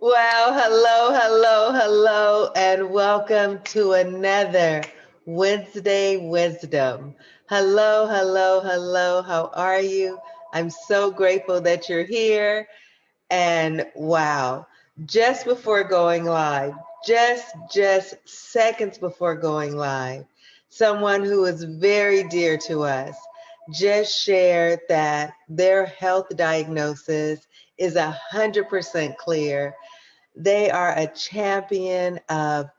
Well, hello, and welcome to another Wednesday Wisdom. Hello. How are you? I'm so grateful that you're here. And wow, just before going live, just seconds before going live, someone who is very dear to us just shared that their health diagnosis is 100% clear. They are a champion of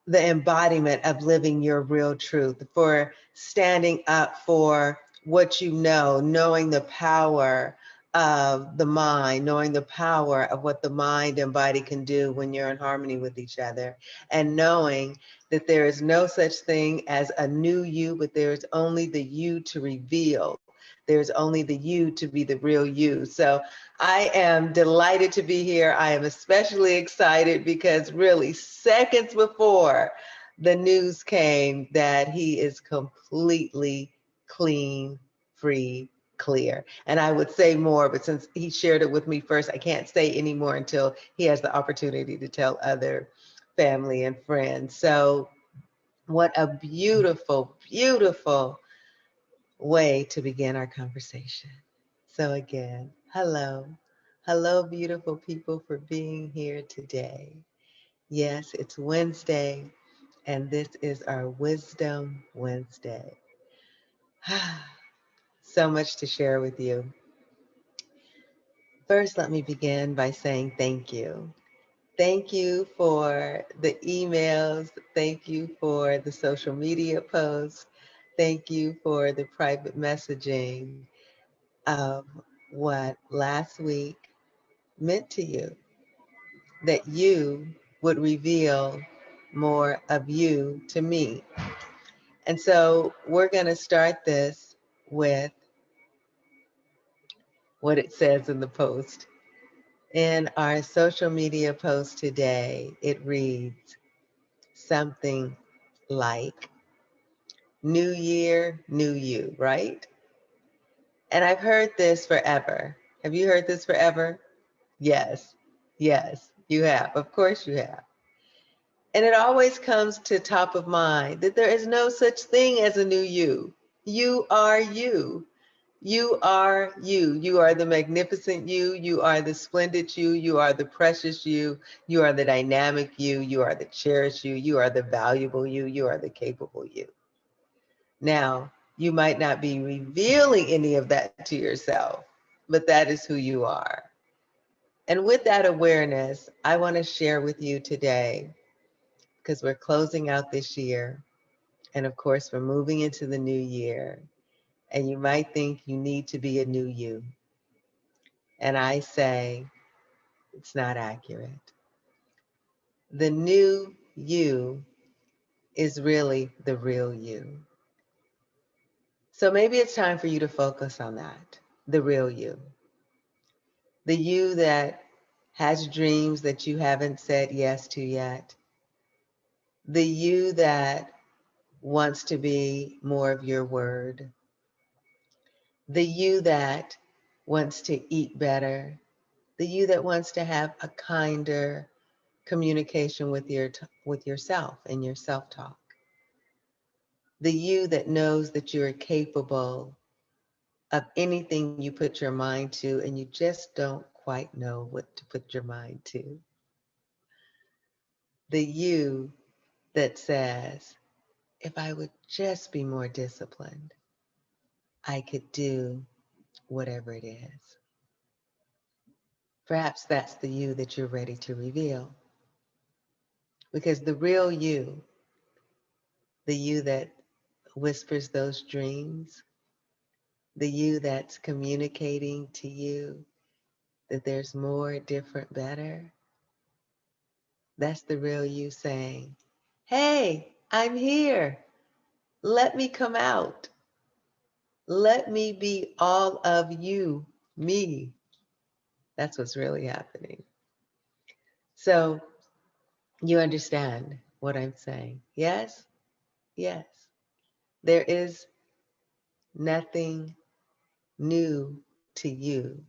the embodiment of living your real truth, for standing up for what you know, knowing the power of the mind, knowing the power of what the mind and body can do when you're in harmony with each other, and knowing that there is no such thing as a new you, but there is only the you to reveal. There's only the you to be the real you. So I am delighted to be here. I am especially excited because really seconds before the news came that he is completely clean, free, clear. And I would say more, but since he shared it with me first, I can't say any more until he has the opportunity to tell other family and friends. So what a beautiful way to begin our conversation. So again, hello, beautiful people, for being here today. Yes, it's Wednesday, and this is our Wisdom Wednesday. So much to share with you. First, let me begin by saying thank you. Thank you for the emails. Thank you for the social media posts. Thank you for the private messaging of what last week meant to you, that you would reveal more of you to me. And so we're going to start this with what it says in the post. In our social media post today, it reads something like, New Year, New You, right? And I've heard this forever. Have you heard this forever? Yes, you have. Of course you have. And it always comes to top of mind that there is no such thing as a new you. You are you. You are you. You are the magnificent you. You are the splendid you. You are the precious you. You are the dynamic you. You are the cherished you. You are the valuable you. You are the capable you. Now, you might not be revealing any of that to yourself, but that is who you are. And with that awareness, I want to share with you today, because we're closing out this year. And of course, we're moving into the new year. And you might think you need to be a new you. And I say, it's not accurate. The new you is really the real you. So maybe it's time for you to focus on that, the real you. The you that has dreams that you haven't said yes to yet. The you that wants to be more of your word. The you that wants to eat better. The you that wants to have a kinder communication with with yourself and your self-talk. The you that knows that you are capable of anything you put your mind to and you just don't quite know what to put your mind to. The you that says, if I would just be more disciplined, I could do whatever it is. Perhaps that's the you that you're ready to reveal. Because the real you, the you that whispers those dreams, the you that's communicating to you that there's more, different, better, that's the real you saying, hey, I'm here. Let me come out. Let me be all of you, me. That's what's really happening. So you understand what I'm saying? Yes? Yes. There is nothing new to you.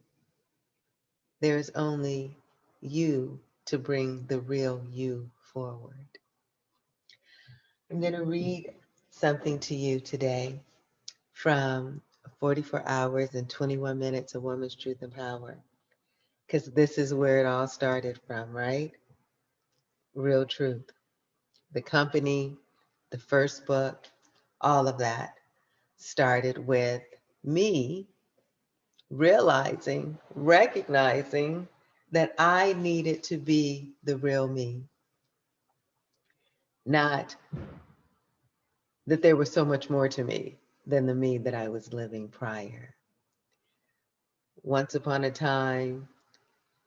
There is only you to bring the real you forward. I'm going to read something to you today from 44 Hours and 21 Minutes of Woman's Truth and Power, because this is where it all started from, right? Real truth. The company, the first book, all of that started with me realizing, recognizing that I needed to be the real me, not that there was so much more to me than the me that I was living prior. Once upon a time,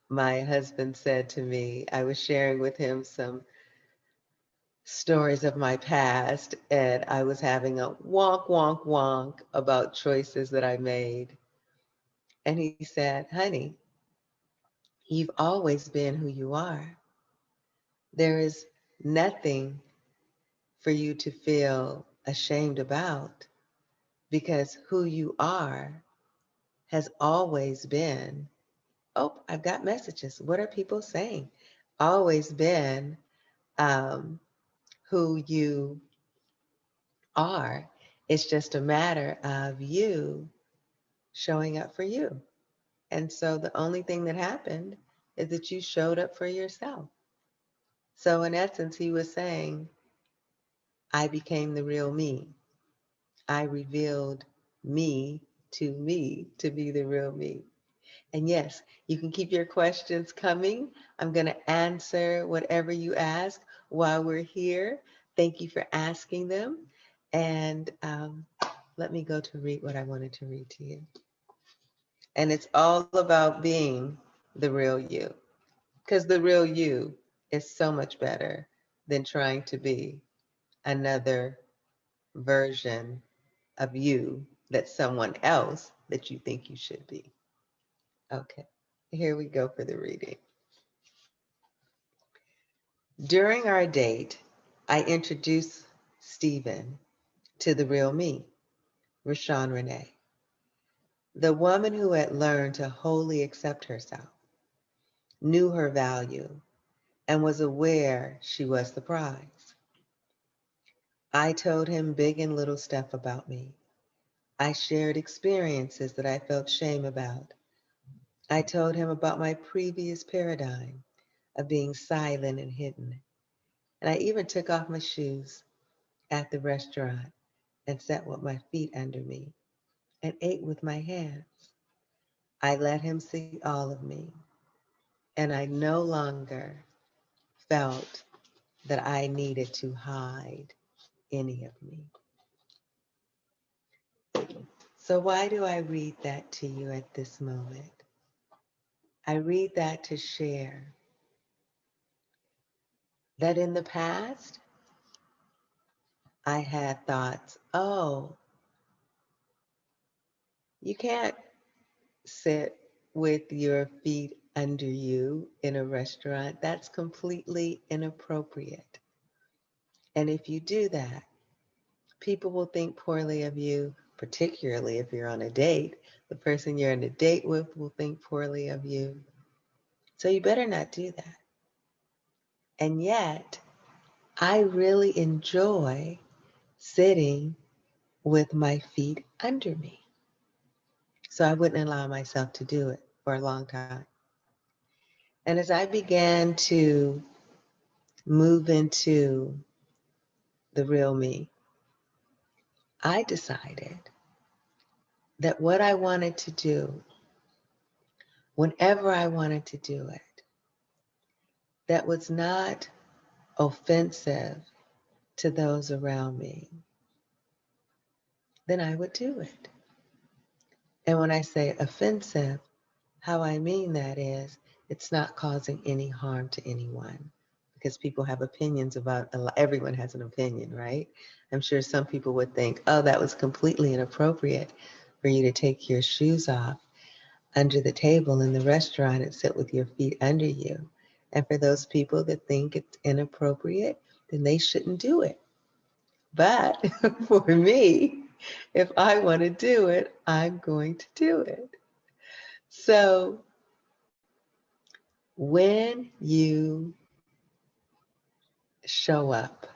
my husband said to me, I was sharing with him some stories of my past, and I was having a wonk about choices that I made. And he said, honey, you've always been who you are. There is nothing for you to feel ashamed about, because who you are has always been, oh, I've got messages. What are people saying? Always been who you are. It's just a matter of you showing up for you. And so the only thing that happened is that you showed up for yourself. So in essence, he was saying, I became the real me. I revealed me to be the real me. And yes, you can keep your questions coming. I'm going to answer whatever you ask while we're here. Thank you for asking them. And let me go to read what I wanted to read to you. And it's all about being the real you, because the real you is so much better than trying to be another version of you that someone else that you think you should be. Okay, here we go for the reading. During our date, I introduced Stephen to the real me, Rashawn Renee, the woman who had learned to wholly accept herself, knew her value, and was aware she was the prize. I told him big and little stuff about me. I shared experiences that I felt shame about. I told him about my previous paradigm of being silent and hidden. And I even took off my shoes at the restaurant and sat with my feet under me and ate with my hands. I let him see all of me, and I no longer felt that I needed to hide any of me. So why do I read that to you at this moment? I read that to share that in the past, I had thoughts, oh, you can't sit with your feet under you in a restaurant. That's completely inappropriate. And if you do that, people will think poorly of you, particularly if you're on a date. The person you're on a date with will think poorly of you. So you better not do that. And yet, I really enjoy sitting with my feet under me. So I wouldn't allow myself to do it for a long time. And as I began to move into the real me, I decided that what I wanted to do, whenever I wanted to do it, that was not offensive to those around me, then I would do it. And when I say offensive, how I mean that is it's not causing any harm to anyone, because people have opinions about, everyone has an opinion, right? I'm sure some people would think, oh, that was completely inappropriate for you to take your shoes off under the table in the restaurant and sit with your feet under you. And for those people that think it's inappropriate, then they shouldn't do it. But for me, if I want to do it, I'm going to do it. So When you show up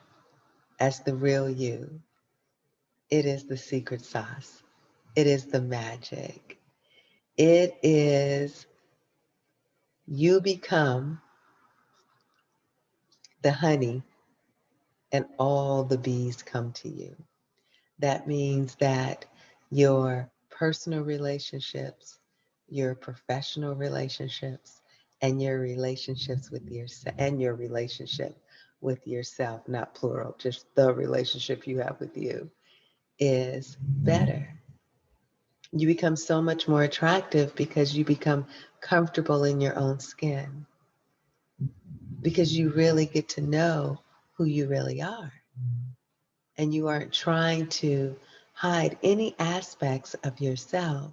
as the real you, it is the secret sauce. It is the magic. It is you become the honey and all the bees come to you. That means that your personal relationships, your professional relationships, and your relationships with yourself, and your relationship with yourself, not plural, just the relationship you have with you, is better. You become so much more attractive because you become comfortable in your own skin, because you really get to know who you really are. And you aren't trying to hide any aspects of yourself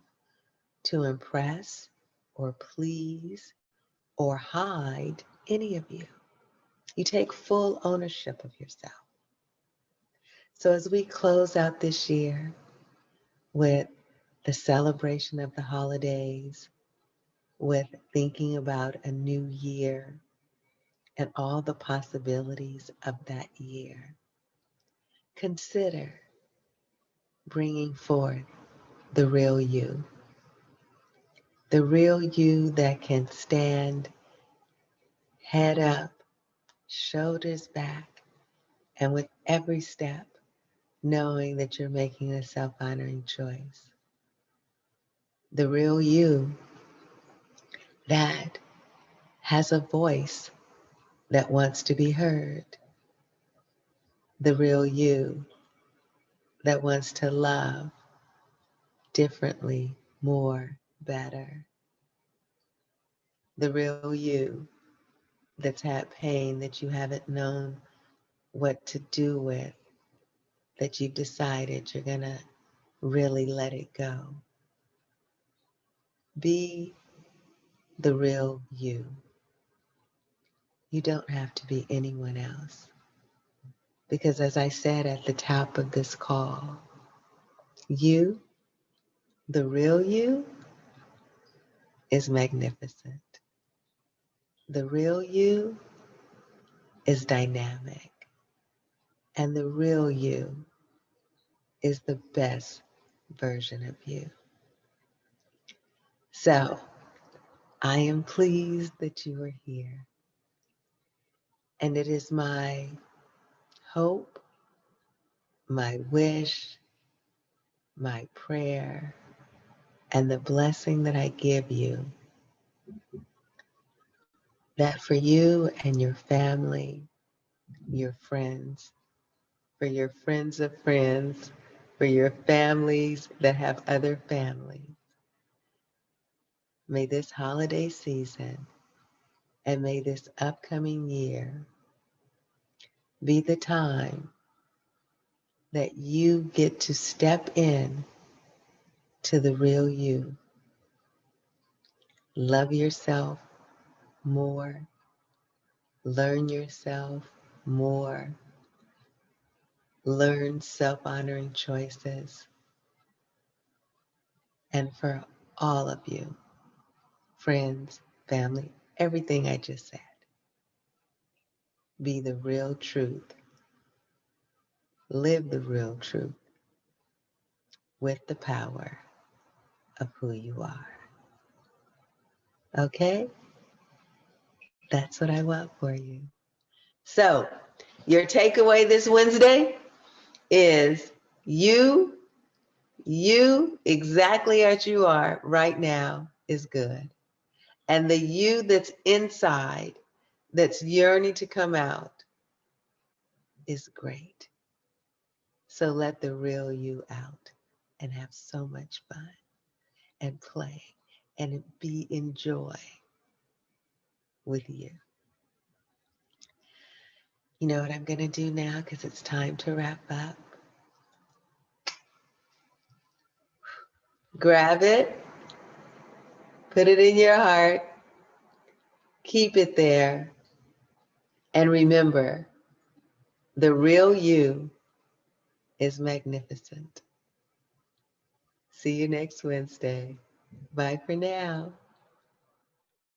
to impress or please or hide any of you. You take full ownership of yourself. So as we close out this year with the celebration of the holidays, with thinking about a new year and all the possibilities of that year, consider bringing forth the real you. The real you that can stand head up, shoulders back, and with every step, knowing that you're making a self-honoring choice. The real you that has a voice that wants to be heard. The real you that wants to love differently, more, better. The real you that's had pain that you haven't known what to do with, that you've decided you're going to really let it go. Be the real you. You don't have to be anyone else. Because as I said at the top of this call, you, the real you, is magnificent. The real you is dynamic. And the real you is the best version of you. So, I am pleased that you are here. And it is my hope, my wish, my prayer, and the blessing that I give you that for you and your family, your friends, for your friends of friends, for your families that have other families, may this holiday season and may this upcoming year be the time that you get to step in to the real you. Love yourself more. Learn yourself more. Learn self-honoring choices. And for all of you, friends, family, everything I just said, be the real truth. Live the real truth with the power of who you are. Okay? That's what I want for you. So, your takeaway this Wednesday is you exactly as you are right now is good. And the you that's inside, that's yearning to come out, is great. So let the real you out and have so much fun and play and be in joy with you. You know what I'm going to do now because it's time to wrap up? Grab it, put it in your heart, keep it there, and remember, the real you is magnificent. See you next Wednesday. Bye for now.